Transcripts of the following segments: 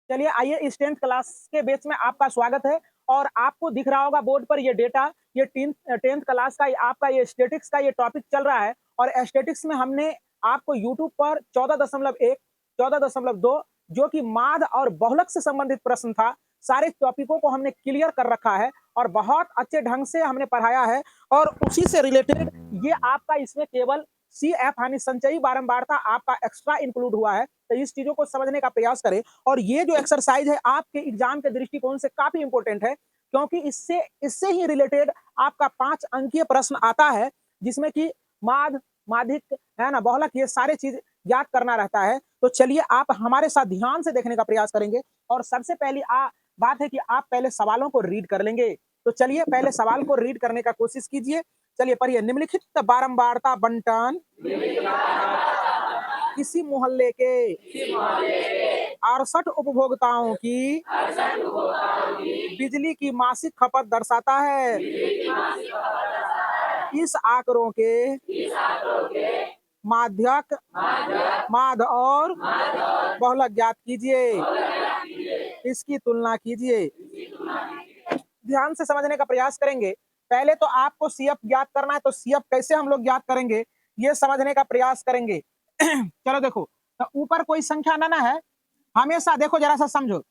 चलिए आइए, इस 10th क्लास के बैच में आपका स्वागत है। और आपको दिख रहा होगा बोर्ड पर ये डेटा, ये 10th क्लास का आपका ये स्टैटिक्स का ये टॉपिक चल रहा है। और स्टैटिक्स में हमने आपको यूट्यूब पर 14.1, 14.2 जो कि माद और बहुलक से संबंधित प्रश्न था, सारे टॉपिकों को हमने क्लियर कर रखा है और बहुत अच्छे ढंग से हमने पढ़ाया है। और उसी से रिलेटेड ये आपका इसमें केवल CF यानी संचयी बारंबारता आपका एक्स्ट्रा इंक्लूड हुआ है। तो इस चीजों को समझने का प्रयास करें। और ये जो एक्सरसाइज है आपके एग्जाम के दृष्टिकोण से काफी इंपॉर्टेंट है, क्योंकि इससे इससे ही रिलेटेड आपका 5 अंकीय प्रश्न आता है, जिसमें कि माद, माध्यिक, है ना, बहुलक, ये सारे चीज याद करना रहता है। तो चलिए आप हमारे साथ ध्यान से देखने का प्रयास करेंगे। और सबसे पहली बात है कि आप पहले सवालों को रीड कर लेंगे। तो चलिए पहले सवाल को रीड करने का कोशिश कीजिए। चलिए पढ़िए। निम्नलिखित बारंबारता बंटन किसी मोहल्ले के 68 उपभोक्ताओं की बिजली की मासिक खपत दर्शाता है। इस आंकड़ों के माध्यक, माद और बहुलक ज्ञात कीजिए। इसकी तुलना कीजिए। ध्यान से समझने का प्रयास करेंगे। पहले तो आपको CF ज्ञात करना है, तो CF कैसे हम लोग ज्ञात करेंगे ये समझने का प्रयास करेंगे। चलो देखो, तो ऊपर कोई संख्या ना है। हमेशा देखो, जरा सा समझो,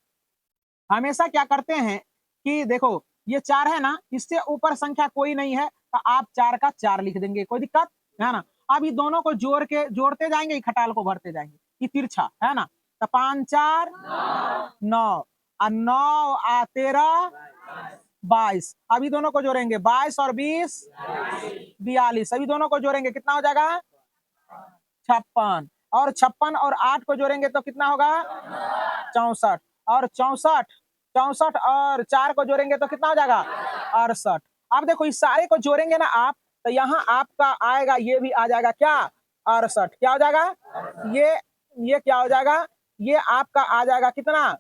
हमेशा क्या करते हैं कि देखो ये 4 है ना, इससे ऊपर संख्या कोई नहीं है, तो आप 4 का 4 लिख देंगे, कोई दिक्कत है ना। अब ये दोनों को जोड़ते जाएंगे, खटाल को भरते जाएंगे, ये तिरछा है ना। तो 5 4 9 और 9 आ 13 22। अभी दोनों को जोड़ेंगे, 22 और 20 42। अभी दोनों को जोड़ेंगे, कितना हो जाएगा 56। और 56 और 8 को जोड़ेंगे तो कितना होगा 64। और 64 और 4 को जोड़ेंगे तो कितना हो जाएगा 68। अब देखो इस सारे को जोड़ेंगे ना आप, तो यहाँ आपका आएगा, ये भी आ जाएगा क्या 68। क्या हो जाएगा ये क्या हो जाएगा, ये आपका आ जाएगा कितना,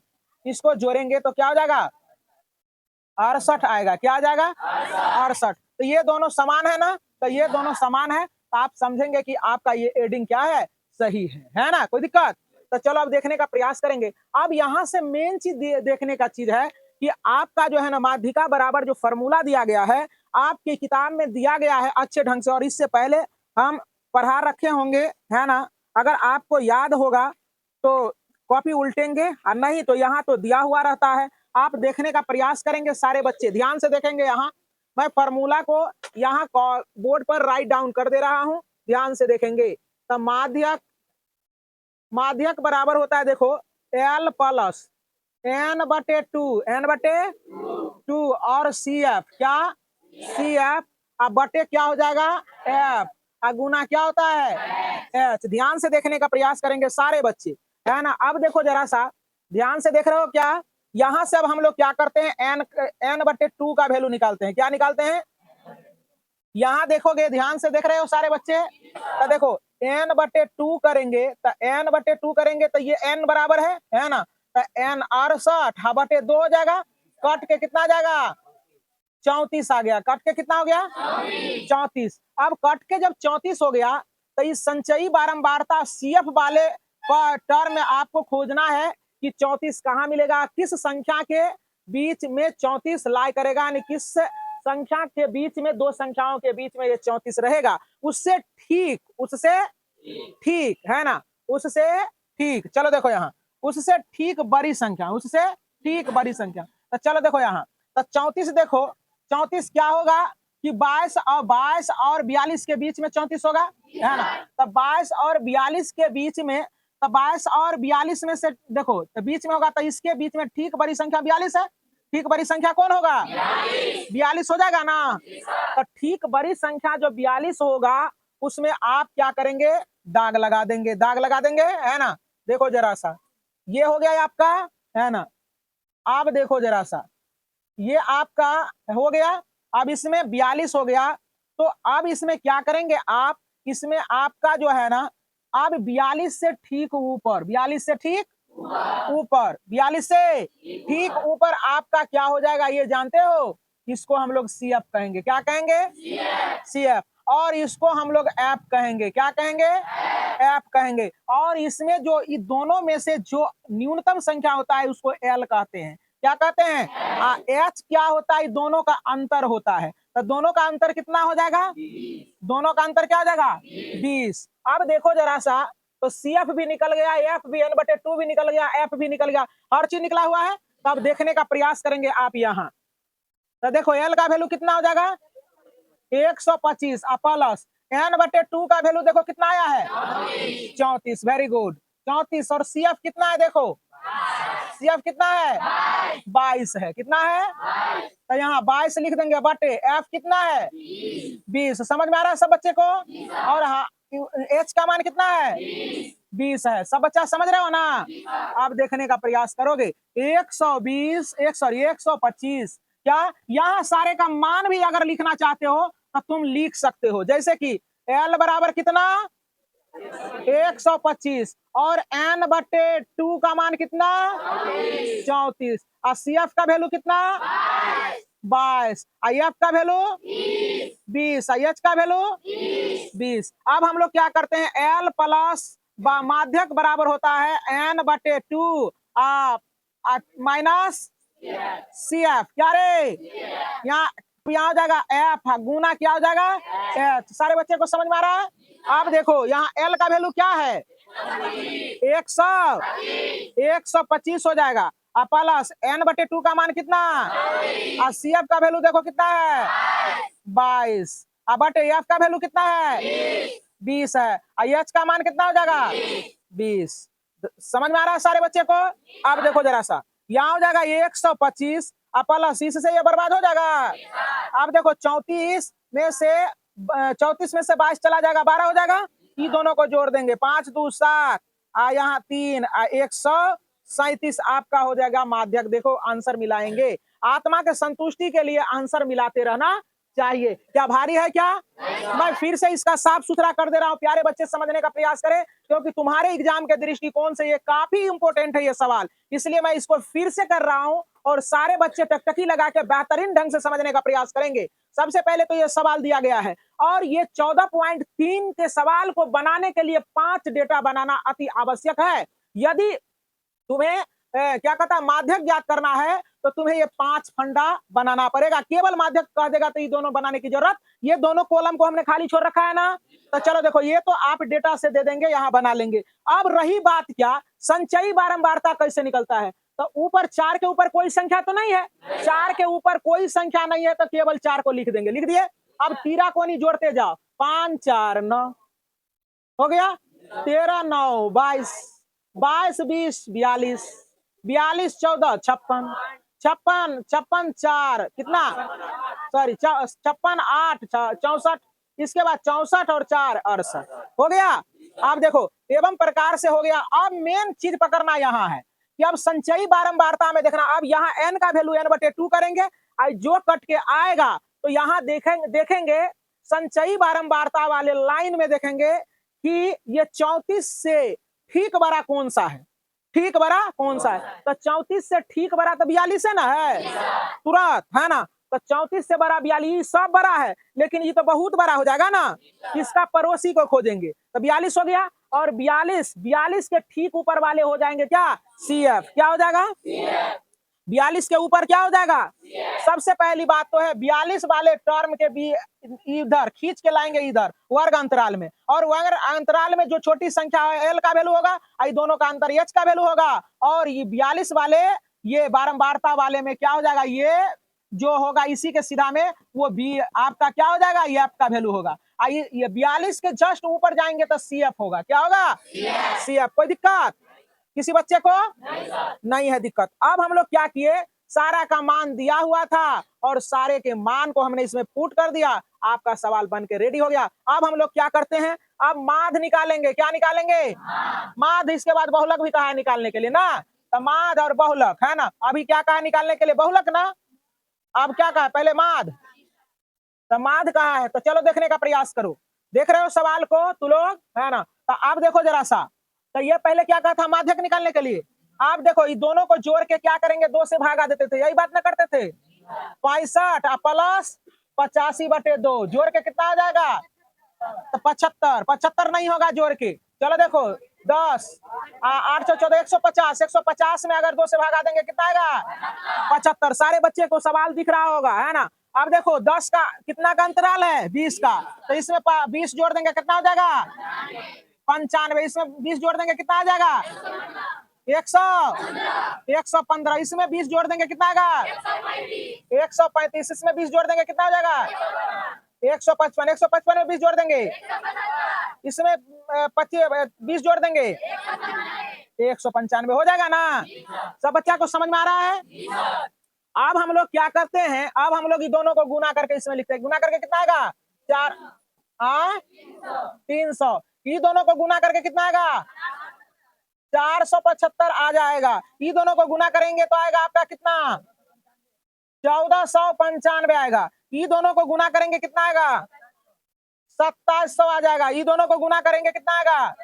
इसको जोड़ेंगे तो क्या हो जाएगा 68 आएगा। क्या आ जाएगा 68। तो ये दोनों समान है ना, तो ये दोनों समान है, तो आप समझेंगे कि आपका ये एडिंग क्या है, सही है ना, कोई दिक्कत। तो चलो अब देखने का प्रयास करेंगे। अब यहाँ से मेन चीज देखने का चीज है कि आपका जो है ना माध्यिका बराबर जो फॉर्मूला दिया गया है आपकी किताब में दिया गया है अच्छे ढंग से, और इससे पहले हम पढ़ा रखे होंगे, है ना। अगर आपको याद होगा तो कॉपी उल्टेंगे, और नहीं तो यहाँ तो दिया हुआ रहता है। आप देखने का प्रयास करेंगे, सारे बच्चे ध्यान से देखेंगे। यहाँ मैं फॉर्मूला को यहाँ बोर्ड पर राइट डाउन कर दे रहा हूँ, ध्यान से देखेंगे। तो माध्यक बराबर होता है, देखो L प्लस N/2, N/2 और CF, क्या CF, अब बटे क्या हो जाएगा F, और गुना क्या होता है H। ध्यान से देखने का प्रयास करेंगे सारे बच्चे, है ना। अब देखो जरा सा ध्यान से देख रहे हो क्या, यहाँ से अब हम लोग क्या करते हैं, N/2 का वैल्यू निकालते हैं। क्या निकालते हैं, यहाँ देखोगे, ध्यान से देख रहे हो सारे बच्चे, तो देखो N/2 करेंगे, तो N/2 करेंगे तो ये N बराबर है ना। तो N 68 बटे 2 हो जाएगा, कट के कितना आ जाएगा 34 आ गया। कट के कितना हो गया 34। अब कट के जब 34 हो गया, तो इस संचयी बारंबारता CF वाले टर्म में आपको खोजना है कि 34 कहाँ मिलेगा, किस संख्या के बीच में 34 लाई करेगा, यानी किस संख्या के बीच में, दो संख्याओं के बीच में ये 34 रहेगा, उससे ठीक है ना, उससे ठीक। चलो देखो यहाँ, उससे ठीक बड़ी संख्या, उससे ठीक बड़ी संख्या। तो चलो देखो यहाँ, तो 34 देखो, 34 क्या होगा कि 22 और 42 के बीच में 34 होगा, है ना। तो 22 और 42 के बीच में, तो 22 और 42 में से देखो तो बीच में होगा, तो इसके बीच में ठीक बड़ी संख्या 42 है। ठीक बड़ी संख्या कौन होगा 42 हो जाएगा ना। तो ठीक बड़ी संख्या जो 42 होगा, उसमें आप क्या करेंगे, दाग लगा देंगे, दाग लगा देंगे, है ना। देखो जरा सा, ये हो गया आपका, है ना। अब देखो जरा सा, ये आपका हो गया। अब इसमें 42 हो गया, तो अब इसमें क्या करेंगे आप, इसमें आपका जो है ना, अब 42 से ठीक ऊपर, 42 से ठीक ऊपर, 42 से ठीक ऊपर आपका क्या हो जाएगा, ये जानते हो, इसको हम लोग CF कहेंगे। क्या कहेंगे CF। और इसको हम लोग ऐप कहेंगे। क्या कहेंगे? ऐप कहेंगे। और इसमें जो इन दोनों में से जो न्यूनतम संख्या होता है उसको एल कहते हैं। क्या कहते हैं? एच क्या होता है? इन दोनों का अंतर होता है। तो दोनों का अंतर कितना हो जाएगा? दोनों का अंतर क्या हो जाएगा? 20। अब देखो जरा सा, तो CF भी निकल गया, एफ भी n/2 भी निकल गया, एफ भी निकल गया, हर चीज निकला हुआ है। तो अब देखने का प्रयास करेंगे आप यहाँ। तो देखो एल का वैल्यू कितना हो जाएगा? 125 प्लस n/2 का वैल्यू देखो कितना आया है? 34। Very good, 34। और CF कितना है? देखो CF कितना है? 22 है। कितना है? तो यहाँ 22 लिख देंगे बटे एफ कितना है? 20। समझ में आ रहा है सब बच्चे को? और हाँ, एच का मान कितना है? 20 है। सब बच्चा समझ रहे हो ना? आप देखने का प्रयास करोगे 120 125। क्या यहाँ सारे का मान भी अगर लिखना चाहते हो तो तुम लिख सकते हो। जैसे कि एल बराबर कितना? 125 और n/2 का मान कितना? 34। और CF का वैल्यू कितना? 22। IF का वैल्यू 20। IH का वैल्यू 20। अब हम लोग क्या करते हैं? L प्लस माध्यक बराबर होता है n/2 माइनस CF। क्या रे? यहाँ हो जाएगा F गुना क्या हो जाएगा? H। सारे बच्चे को समझ में आ रहा है? अब देखो यहाँ L का वैल्यू क्या है? 125 हो जाएगा। प्लस n/2 का मान कितना? और CF का वैल्यू देखो कितना है? 22। बटे F का वैल्यू कितना है? 20 है। IH का मान कितना हो जाएगा? 20। समझ में आ रहा है सारे बच्चे को? अब देखो जरा सा, यहाँ हो जाएगा 125 प्लस इससे ये बर्बाद हो जाएगा। अब देखो 34 में से 22 चला जाएगा, 12 हो जाएगा। ये दोनों को जोड़ देंगे, 5 2 7 यहाँ 3 137 आपका हो जाएगा माध्यक। देखो आंसर मिलाएंगे। आत्मा के संतुष्टि के लिए आंसर मिलाते रहना चाहिए। क्या भारी है क्या? मैं फिर से इसका साफ सुथरा कर दे रहा हूँ, प्यारे बच्चे समझने का प्रयास करें, क्योंकि तुम्हारे एग्जाम के दृष्टिकोण से ये काफी इंपॉर्टेंट है ये सवाल। इसलिए मैं इसको फिर से कर रहा हूँ और सारे बच्चे टकटकी लगा के बेहतरीन ढंग से समझने का प्रयास करेंगे। सबसे पहले तो ये सवाल दिया गया है और ये 14.3 के सवाल को बनाने के लिए 5 डेटा बनाना अति आवश्यक है। यदि तुम्हें क्या कहता है माध्यक ज्ञात करना है तो तुम्हें ये 5 फंडा बनाना पड़ेगा। केवल माध्यक कह देगा तो ये दोनों बनाने की जरूरत, ये दोनों कॉलम को हमने खाली छोड़ रखा है ना। तो चलो देखो ये तो आप डेटा से दे देंगे, यहाँ बना लेंगे। अब रही बात क्या, संचयी बारंबारता कैसे निकलता है? तो ऊपर 4 के ऊपर कोई संख्या तो नहीं है, 4 के ऊपर कोई संख्या नहीं है तो केवल 4 को लिख देंगे। लिख दिए। अब तीरा को नहीं जोड़ते जाओ, 5 4 9 हो गया, 13 9 22 22 20 42 42 14 56 56 56 4 कितना? सॉरी 56 8 64, इसके बाद 64 और 4 68 हो गया। अब देखो एवं प्रकार से हो गया। अब मेन चीज पकड़ना यहाँ है कि अब संचयी बारंबारता में देखना। अब यहाँ n का वैल्यू n/2 करेंगे और जो कट के आएगा तो यहाँ देखेंगे संचयी बारंबारता वाले लाइन में देखेंगे कि ये 34 से ठीक बड़ा कौन सा है? ठीक बड़ा कौन सा है? तो 34 से ठीक बड़ा तो 42 है ना, है तुरंत, है ना। तो 34 से बड़ा 42 सब बड़ा है, लेकिन ये तो बहुत बड़ा हो जाएगा ना। इसका पड़ोसी को खोजेंगे तो 42 हो गया। और 42 के ठीक ऊपर वाले हो जाएंगे क्या? CF। क्या हो जाएगा? 42 के ऊपर क्या हो जाएगा? सबसे पहली बात तो है 42 वाले टर्म के भी इधर खींच के लाएंगे, इधर वर्ग अंतराल में। और वर्ग अंतराल में जो छोटी संख्या है L का वैल्यू होगा, आई दोनों का अंतर H का वैल्यू होगा। और ये 42 वाले ये बारंबारता वाले में क्या हो जाएगा? ये जो होगा इसी के सीधा में वो भी आपका क्या हो जाएगा? ये आपका वैल्यू होगा। ये 42 के जस्ट ऊपर जाएंगे तो CF होगा। क्या होगा? CF। कोई दिक्कत किसी बच्चे को? नहीं है दिक्कत। अब हम लोग क्या किए, सारा का मान दिया हुआ था और सारे के मान को हमने इसमें पुट कर दिया, आपका सवाल बन के रेडी हो गया। अब हम लोग क्या करते हैं, अब माध्य निकालेंगे। क्या निकालेंगे? माध्य। इसके बाद बहुलक भी कहा है निकालने के लिए ना, तो माध्य और बहुलक है ना। अभी क्या कहा निकालने के लिए? बहुलक ना। अब क्या कहा? पहले माध्य, तो माध्य कहा है। तो चलो देखने का प्रयास करो। देख रहे हो सवाल को तू लोग, है ना। तो आप देखो जरा सा, तो ये पहले क्या कहा था माध्यक निकालने के लिए? आप देखो ये दोनों को जोड़ के क्या करेंगे? 2 से भागा देते थे, यही बात ना करते थे। 65 प्लस 85/2 जोड़ के कितना आ जाएगा? तो 75, 75 नहीं होगा जोड़ के। चलो देखो 10, 8 14 150, 150 में अगर 2 से भगा देंगे कितना आएगा 75। सारे बच्चे को सवाल दिख रहा होगा, है ना। अब देखो 10 का कितना का अंतराल है 20 का, तो इसमें 20 जोड़ देंगे कितना हो जाएगा 95। इसमें 20 जोड़ देंगे कितना आ जाएगा 100, 115। इसमें 20 जोड़ देंगे कितना आएगा 135। इसमें 20 जोड़ देंगे कितना हो जाएगा 155। 155 में 20 जोड़ देंगे, इसमें 25 20 जोड़ देंगे 195 हो जाएगा ना। सब बच्चा को समझ में आ रहा है। अब हम लोग क्या करते हैं, अब हम लोग ये दोनों को गुना करके इसमें लिखते हैं। गुना करके कितना आएगा 4 300। ये दोनों को गुना करके कितना आएगा 475 आ जाएगा। ये दोनों को गुना करेंगे तो आएगा आपका कितना 1495 आएगा। ये दोनों को गुना करेंगे कितना आएगा 2700 आ जाएगा। ये दोनों को गुना करेंगे कितना आएगा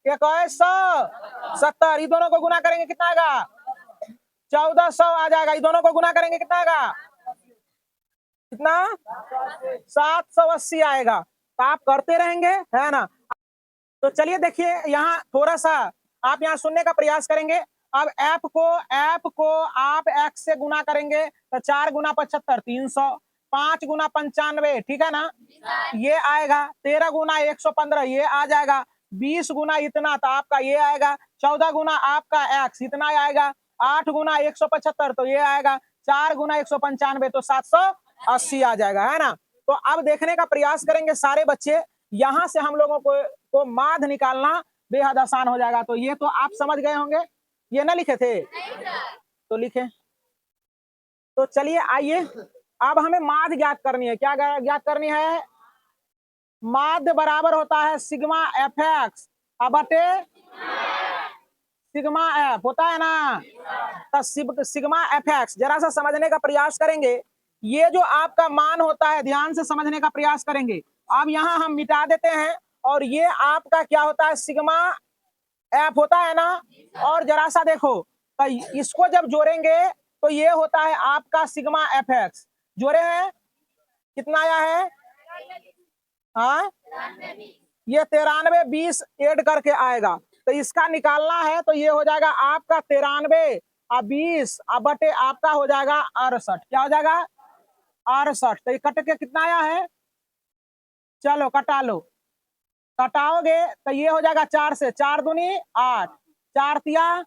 2170। ये दोनों को गुना करेंगे कितना आएगा 1400 आ जाएगा। ये दोनों को गुना करेंगे कितना आएगा कितना 780 आएगा। तो आप करते रहेंगे, है ना। तो चलिए देखिए यहाँ थोड़ा सा आप यहाँ सुनने का प्रयास करेंगे। अब ऐप को आप x से गुना करेंगे तो 4 गुना 75 300, 5 गुना 95 ठीक है ना, ये आएगा। 13 गुना 115 ये आ जाएगा। 20 गुना इतना तो आपका ये आएगा। 14 गुना आपका x इतना आएगा। 8 गुना 175 तो ये आएगा। 4 गुना 195 तो 780 आ जाएगा, है ना। तो अब देखने का प्रयास करेंगे सारे बच्चे। यहाँ से हम लोगों को माध्य निकालना बेहद आसान हो जाएगा। तो ये तो आप समझ गए होंगे, ये ना लिखे थे तो लिखे। तो चलिए आइए अब हमें माध्य ज्ञात करनी है। क्या ज्ञात करनी है, माध्य बराबर होता है सिग्मा एफ एक्स बटे सिग्मा एफ होता है ना। तो सिग्मा एफ एक्स जरा सा समझने का प्रयास करेंगे। ये जो आपका मान होता है ध्यान से समझने का प्रयास करेंगे। अब यहाँ हम मिटा देते हैं और ये आपका क्या होता है सिग्मा एफ होता है ना। और जरा सा देखो तो इसको जब जोड़ेंगे तो ये होता है आपका सिग्मा एफ एक्स। जोड़े हैं कितना आया है हाँ ये 93 20 ऐड करके आएगा। तो इसका निकालना है तो ये हो जाएगा आपका 93 और 20 बटे आपका हो जाएगा 68। क्या हो जाएगा 68। तो ये कट के कितना आया है, चलो कटा लो। कटाओगे तो ये हो जाएगा 4 से 4 दूनी 8, 4 तिया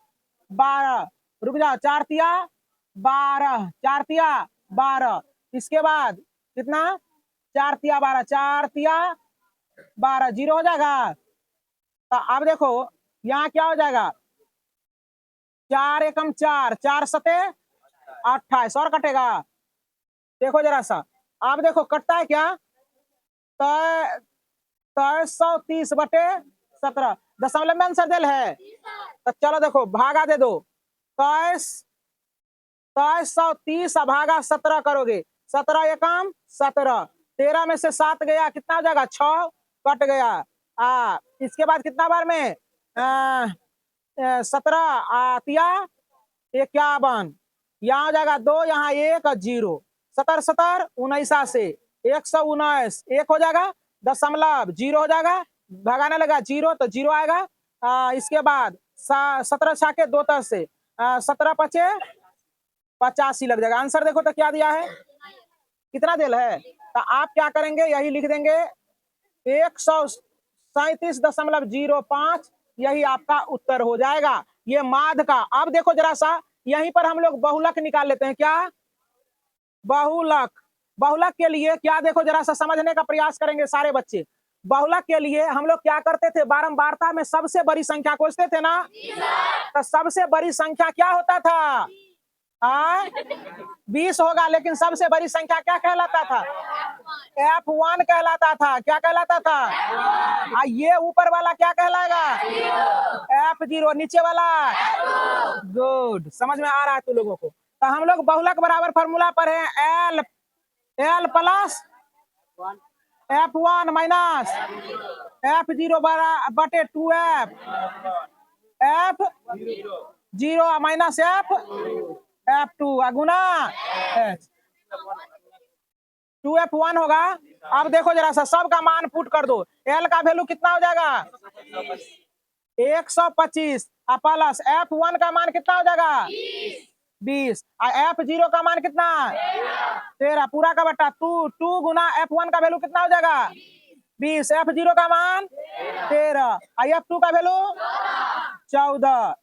12, रुक जाओ 4 तिया 12, 4 तिया 12। इसके बाद कितना 4 तिया 12, 4 तिया 12 जीरो हो जाएगा। तो अब देखो यहाँ क्या हो जाएगा 4 एकम 4, 4 सते 28 और कटेगा। देखो जरा सा अब देखो कटता है क्या तो 130 बटे 17 दशमलव में आंसर दिल है। तो चलो देखो भागा दे दो 130 भागा 17 करोगे 17 एकम 17, 13 में से 7 गया कितना हो जाएगा 6 कट गया। इसके बाद कितना बार में 17 तिया 51, यहाँ हो जाएगा 2, यहाँ 1 0, 17 17 19 से 119 1 हो जाएगा दशमलव 0 हो जाएगा। भगाने लगा 0 तो 0 आएगा। इसके बाद 17 छाके 2 तर से 17 पचे 85 लग जाएगा। आंसर देखो तो क्या दिया है कितना दिल है। तो आप क्या करेंगे यही लिख देंगे 137.05 यही आपका उत्तर हो जाएगा ये माध्य का। अब देखो जरा सा यहीं पर हम लोग बहुलक निकाल लेते हैं। क्या बहुलक, बहुलक के लिए क्या देखो जरा सा समझने का प्रयास करेंगे सारे बच्चे। बहुलक के लिए हम लोग क्या करते थे बारंबारता में सबसे बड़ी संख्या खोजते थे ना। तो सबसे बड़ी संख्या क्या होता था 20 होगा, लेकिन सबसे बड़ी संख्या क्या कहलाता था F1 कहलाता था। क्या कहलाता था ये ऊपर वाला क्या कहलाएगा F0, नीचे वाला गुड। समझ में आ रहा है तू लोगों को। तो हम लोग बहुलक बराबर फॉर्मूला पर है L plus F1 minus F0 बटे 2F F0 माइनस F2 गुना H 2F1 होगा। अब देखो जरा सा, सब का मान पुट कर दो। L का वैल्यू कितना हो जाएगा 125 प्लस F1 का मान कितना हो जाएगा 20 और F0 का मान कितना 13 पूरा का बटा 2 गुना F1 का वैल्यू कितना हो जाएगा 20, F0 का मान 13 और F2 का वैल्यू 14,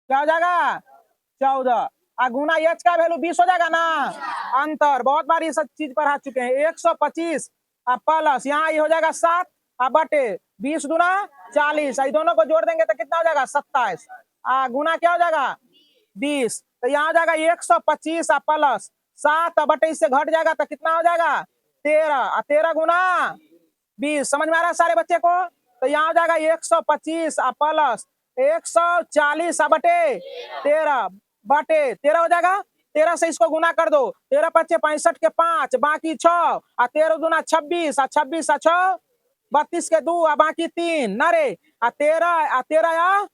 क्या हो जाएगा 14 और गुना H का वैल्यू 20 हो जाएगा ना। अंतर बहुत बार ये सब चीज पर आ चुके हैं। 125 और प्लस यहाँ ये हो जाएगा 7 और बटे 20 गुना 40, दोनों को जोड़ देंगे तो कितना हो जाएगा 27 गुना क्या हो जाएगा 20, तो यहाँ हो जाएगा 125 और प्लस 7 बटे इससे घट जाएगा तो कितना हो जाएगा 13 13 गुना 20। समझ में आ रहा है सारे बच्चे को। तो यहाँ हो जाएगा 125 और प्लस 140 बटे 13 बटे 13 हो जाएगा। 13 से इसको गुना कर दो, 13 पच्चे 65 के 5 बाकी 6 और 13 दूना 26 और 26 और 6 32 के 2 और बाकी 3 नरे और 13 या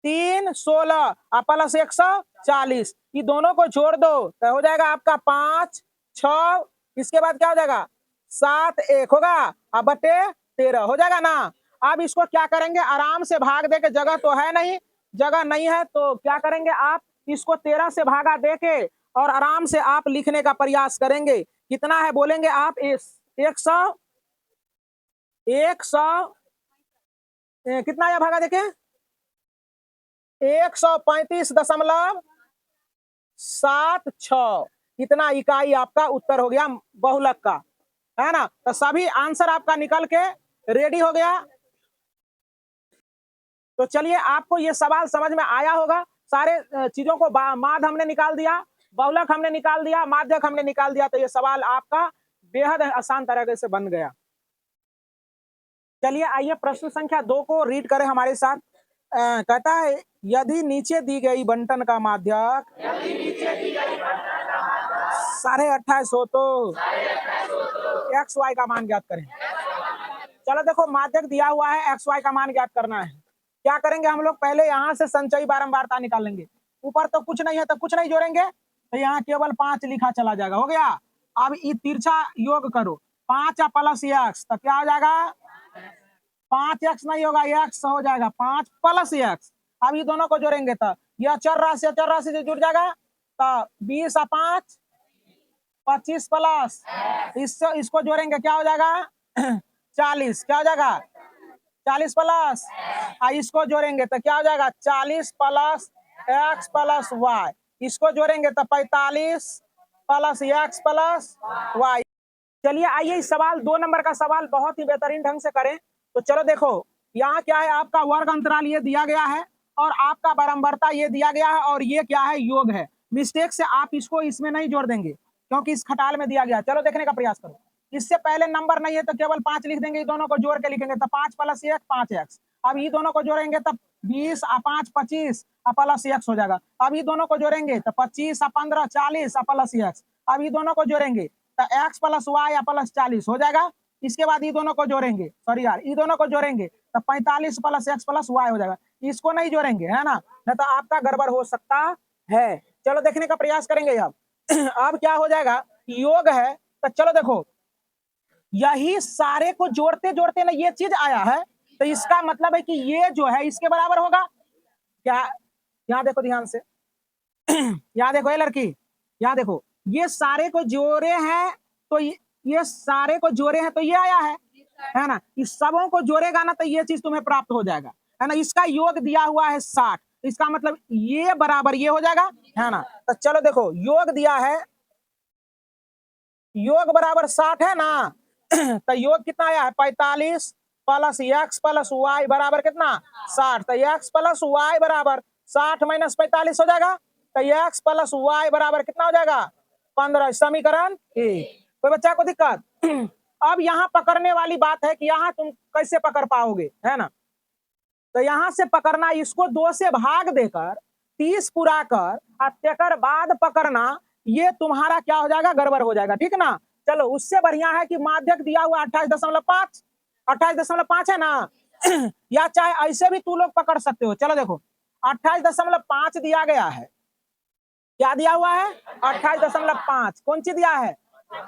3 16 और प्लस 140, ये दोनों को जोड़ दो तो हो जाएगा आपका 5 6, इसके बाद क्या हो जाएगा 7 1 होगा और बटे 13 हो जाएगा ना। अब इसको क्या करेंगे, आराम से भाग दे के, जगह तो है नहीं, जगह नहीं है तो क्या करेंगे आप इसको 13 से भागा दे के और आराम से आप लिखने का प्रयास करेंगे। कितना है बोलेंगे आप 100 कितना है भागा देखे 135.76 इतना इकाई आपका उत्तर हो गया बहुलक का, है ना। तो सभी आंसर आपका निकल के रेडी हो गया। तो चलिए आपको ये सवाल समझ में आया होगा। सारे चीजों को माध्य हमने निकाल दिया, बहुलक हमने निकाल दिया, माध्यक हमने निकाल दिया, तो ये सवाल आपका बेहद आसान तरीके से बन गया। चलिए आइए प्रश्न संख्या 2 को रीड करें हमारे साथ। कहता है यदि नीचे दी गई बंटन का माध्यक 28.5 हो तो XY का मान ज्ञात करें। चलो देखो माध्यक दिया हुआ है, XY का मान ज्ञात करना है। क्या करेंगे हम लोग, पहले यहाँ से संचयी बारंबारता निकाल लेंगे। ऊपर तो कुछ नहीं है तो कुछ नहीं जोड़ेंगे, तो यहाँ केवल 5 लिखा चला जाएगा, हो गया। अब ये तिरछा योग करो, 5 प्लस x तो क्या हो जाएगा 5x नहीं होगा, x हो जाएगा 5 प्लस x। अब ये दोनों को जोड़ेंगे तो यह चर राशि से जुड़ जाएगा, तो 20 और 5 25 प्लस इसको जोड़ेंगे क्या हो जाएगा 40, क्या हो जाएगा 40 प्लस इसको जोड़ेंगे तो क्या हो जाएगा 40 प्लस x प्लस y, इसको जोड़ेंगे तो 45 प्लस x प्लस y। चलिए आइए इस सवाल 2 नंबर का सवाल बहुत ही बेहतरीन ढंग से करें। तो चलो देखो यहाँ क्या है, आपका वर्ग अंतराल ये दिया गया है और आपका बारंबारता ये दिया गया है और ये क्या है योग है। मिस्टेक से आप इसको इसमें नहीं जोड़ देंगे क्योंकि इस खटाल में दिया गया। चलो देखने का प्रयास करो, इससे पहले नंबर नहीं है तो केवल 5 लिख देंगे, ये दोनों को जोड़ के लिखेंगे तो 5 प्लस 1 5x। अब ये दोनों को जोड़ेंगे तब 20 और 5 25 प्लस x हो जाएगा। अब ये दोनों को जोड़ेंगे तो 25 और 15 40 प्लस x। अब ये दोनों को जोड़ेंगे तो x प्लस y प्लस 40 हो जाएगा। इसके बाद ये दोनों को जोड़ेंगे, सॉरी यार, ये दोनों को जोड़ेंगे तो 45 प्लस x प्लस y हो जाएगा। इसको नहीं जोड़ेंगे, है ना, नहीं तो आपका गड़बड़ हो सकता है। चलो देखने का प्रयास करेंगे। अब अब क्या हो जाएगा, योग है तो चलो देखो यही सारे को जोड़ते जोड़ते ना ये चीज आया है, तो इसका मतलब है कि ये जो है इसके बराबर होगा क्या। यहाँ देखो ध्यान से यहाँ देखो ये लड़की, यहाँ देखो ये सारे को जोड़े हैं तो ये सारे को जोड़े हैं तो ये आया है ना। इस सबों को जोड़ेगा ना तो ये चीज तुम्हें प्राप्त हो जाएगा, है ना। इसका योग दिया हुआ है 60, इसका मतलब ये बराबर ये हो जाएगा, है ना। तो चलो देखो योग दिया है, योग बराबर 60 है ना तो योग कितना आया है 45 प्लस x प्लस y बराबर कितना 60। तो x प्लस y बराबर 60 माइनस 45 हो जाएगा, तो x प्लस y बराबर कितना हो जाएगा 15। समीकरण 1। कोई बच्चा को दिक्कत अब यहाँ पकड़ने वाली बात है कि यहाँ तुम कैसे पकड़ पाओगे, है ना। तो यहाँ से पकड़ना, इसको 2 से भाग देकर 30 पूरा कर तेकर बाद पकड़ना, ये तुम्हारा क्या हो जाएगा गड़बड़ हो जाएगा, ठीक ना। चलो उससे बढ़िया है कि माध्यक दिया हुआ 28.5 है ना या चाहे ऐसे भी तू लोग पकड़ सकते हो। चलो देखो 28.5 दिया गया है, क्या दिया हुआ है 28.5, कौन सी दिया है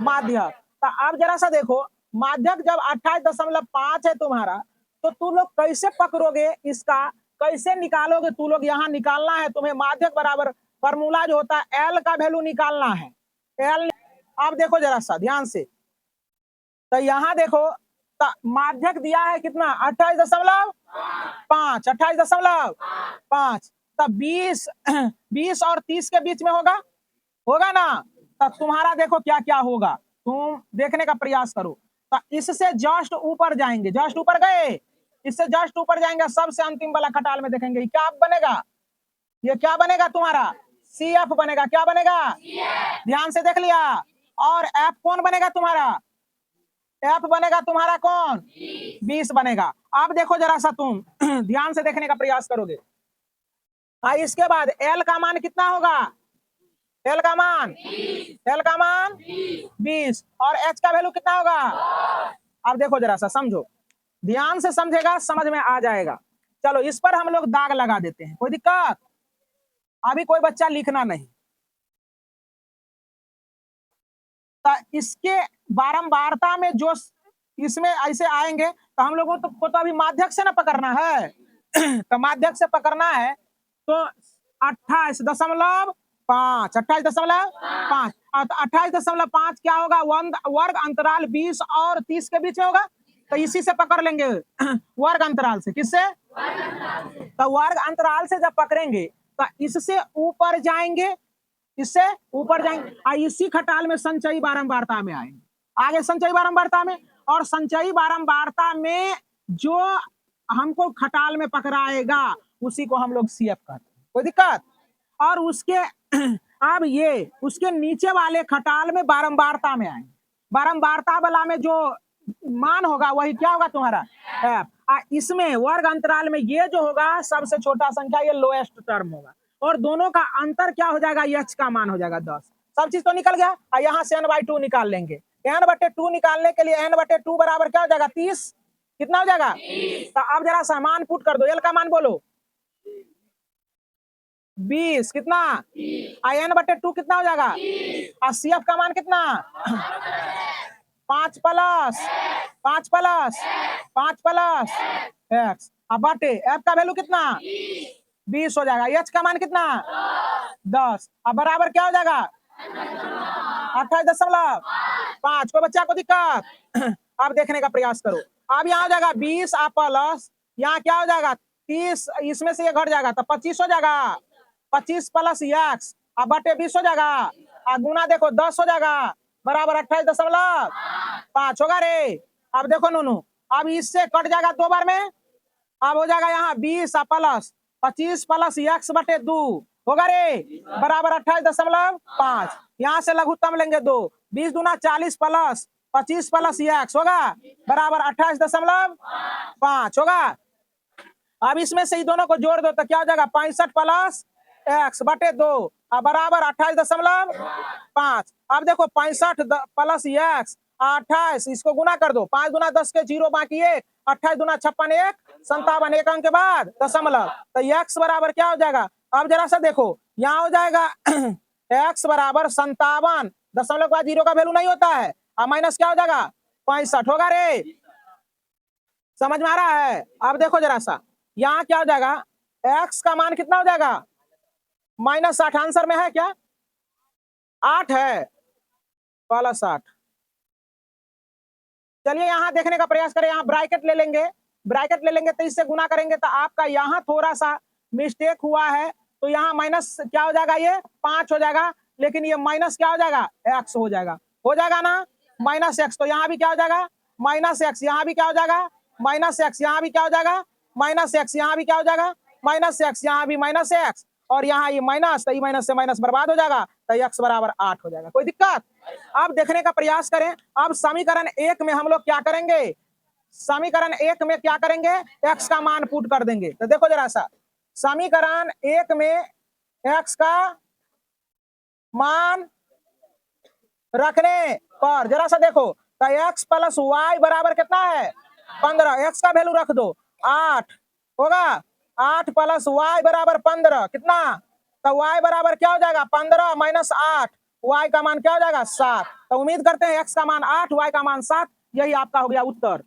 माध्यक। तो अब जरा सा देखो, माध्यक जब 28.5 है तुम्हारा, तो तू लोग कैसे पकड़ोगे इसका, कैसे निकालोगे? तू लोग यहाँ निकालना है तुम्हें, माध्यक बराबर फॉर्मूला जो होता है एल का वैल्यू निकालना है। एल, अब देखो जरा सा ध्यान से, तो यहाँ देखो, तो माध्यक दिया है कितना, 28.5, 28.5, तब 20 20 और 30 के बीच में होगा, होगा ना? तब तुम्हारा देखो क्या क्या होगा, तुम देखने का प्रयास करो। तो इससे जस्ट ऊपर जाएंगे, जस्ट ऊपर गए, इससे जस्ट ऊपर जाएंगे, सबसे अंतिम वाला खटाल में देखेंगे क्या बनेगा, ये क्या बनेगा तुम्हारा, सी एफ बनेगा। क्या बनेगा, ध्यान से देख लिया। और एफ कौन बनेगा तुम्हारा, एफ बनेगा तुम्हारा कौन, 20 बनेगा। अब देखो जरा सा तुम ध्यान से देखने का प्रयास करोगे। इसके बाद एल का मान कितना होगा, एल का मान 20 और एच का वैल्यू कितना होगा। अब देखो जरा सा समझो, ध्यान से समझेगा समझ में आ जाएगा। चलो इस पर हम लोग दाग लगा देते हैं, कोई दिक्कत, अभी कोई बच्चा लिखना नहीं। तो इसके बारंबारता में जो इसमें ऐसे आएंगे, तो हम लोगों को तो अभी माध्यक से ना पकड़ना है तो माध्यक से पकड़ना है, तो 28.5, 28.5, 28.5 क्या होगा, वर्ग अंतराल 20 और 30 के बीच में होगा, तो इसी से पकड़ लेंगे वर्ग अंतराल से। किससे, तो वर्ग अंतराल से जब पकड़ेंगे तो इससे ऊपर जाएंगे, इससे ऊपर जाएंगे, इसी खटाल में संचयी बारंबारता में आएंगे, आगे संचयी बारंबारता में, और संचयी बारंबारता में जो हमको खटाल में पकड़ाएगा उसी को हम लोग सीएफ कहते हैं, कोई दिक्कत। और उसके अब ये उसके नीचे वाले खटाल में बारंबारता में आएंगे, बारंबारता वाला में जो मान होगा वही क्या होगा तुम्हारा एफ। इसमें वर्ग अंतराल में ये जो होगा सबसे छोटा संख्या, ये लोएस्ट टर्म होगा, और दोनों का अंतर क्या हो जाएगा, एच का मान हो जाएगा 10। सब चीज तो निकल गया, और यहाँ से n/2 निकाल लेंगे। n/2 निकालने के लिए n/2 बराबर क्या हो जाएगा, 30, कितना हो जाएगा। तो अब जरा सामान पुट कर दो, एल का मान बोलो 20, कितना, n/2 कितना हो जाएगा, और सी एफ का मान कितना 5 प्लस एक्स, अब बाटे एफ का वैल्यू कितना 20 हो जाएगा, एच का मान कितना 10, अब बराबर क्या हो जाएगा 28.5। कोई बच्चा को दिक्कत अब देखने का प्रयास करो। अब यहाँ हो जाएगा 20 प्लस, यहाँ क्या हो जाएगा 30, इसमें से ये घट जाएगा तो 25 हो जाएगा, 25 प्लस एक्स, अब बटे 20 हो जाएगा, और गुना देखो 10 हो जाएगा, बराबर 28.5 होगा रे। अब देखो नूनू, अब इससे कट जाएगा 2 बार में, अब हो जाएगा यहाँ 20 प्लस 25 प्लस एक्स बटे 2 होगा रे, बराबर 28.5। यहाँ से लघुत्तम लेंगे 2, 20 दूना 40 प्लस 25 प्लस एक्स होगा, बराबर 28.5 होगा। अब इसमें से ही दोनों को जोड़ दो तो क्या हो जाएगा 65 प्लस एक्स बटे 2, बराबर 28.5। अब देखो 65 प्लस एक्स 28, इसको गुना कर दो, 5 दूना 10 के 0 बाकी 1, 28 दूना 56 1, 57 एक अंक के बाद दशमलव, तो एक्स बराबर क्या हो जाएगा। अब जरा सा देखो, यहाँ हो जाएगा एक्स बराबर 57, दशमलव के बाद 0 का वैल्यू नहीं होता है, अब माइनस क्या हो जाएगा 65 होगा रे, समझ में आ रहा है। अब देखो जरा सा, यहाँ क्या हो जाएगा, एक्स का मान कितना हो जाएगा -8, आंसर में है क्या 8 है प्लस 8। चलिए यहाँ देखने का प्रयास करें, यहाँ ब्रैकेट ले लेंगे, ब्रैकेट ले लेंगे तो इससे गुना करेंगे, तो आपका यहाँ थोड़ा सा मिस्टेक हुआ है, तो यहाँ माइनस क्या हो जाएगा, ये 5 हो जाएगा, लेकिन ये माइनस क्या हो जाएगा एक्स हो जाएगा ना, माइनस एक्स, तो यहाँ भी क्या हो जाएगा माइनस एक्स, यहाँ भी क्या हो जाएगा माइनस एक्स, यहाँ भी क्या हो जाएगा माइनस एक्स, यहाँ भी क्या हो जाएगा माइनस एक्स, यहाँ भी माइनस एक्स, और यहाँ ये माइनस, तो ये माइनस से माइनस बर्बाद हो जाएगा, तो एक्स बराबर 8 हो जाएगा। कोई दिक्कत। अब देखने का प्रयास करें, अब समीकरण 1 में हम लोग क्या करेंगे, समीकरण 1 में क्या करेंगे, एक्स का मान पुट कर देंगे। तो देखो जरा सा, समीकरण 1 में एक्स का मान रखने पर जरा सा देखो, तो एक्स प्लस वाई बराबर कितना है 15, एक्स का वैल्यू रख दो 8 होगा, 8 प्लस वाई बराबर 15 कितना, तो वाई बराबर क्या हो जाएगा 15 माइनस 8, y का मान क्या हो जाएगा 7। तो उम्मीद करते हैं x का मान 8, y का मान 7। यही आपका हो गया उत्तर।